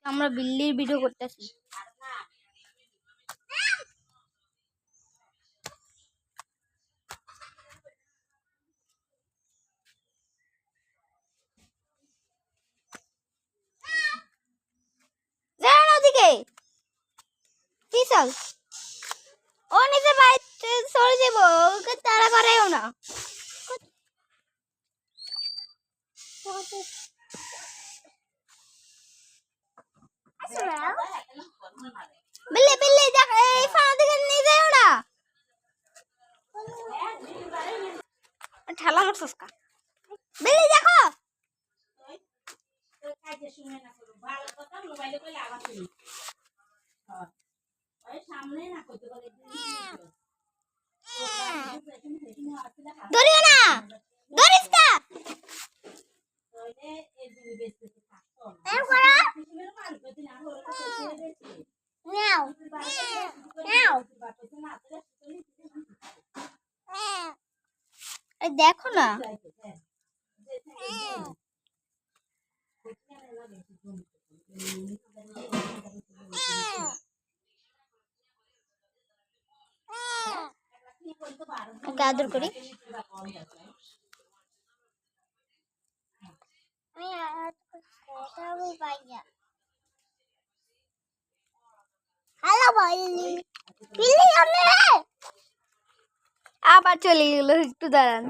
আমরা বিল্লির ভিডিও করতেছি। ওদিকে ও নিচে বাইরে চলে যাবো, ওকে তাড়া করেও না। বিল্লি বিল্লি দেখ, এই ফানা দিকে নিয়ে যাও না। ঠেলা মারছস কা? বিল্লি দেখো, ধরিও না, ধরিস না। দেখো না, আদর করি। আবার চলে গেল, একটু দাঁড়ান।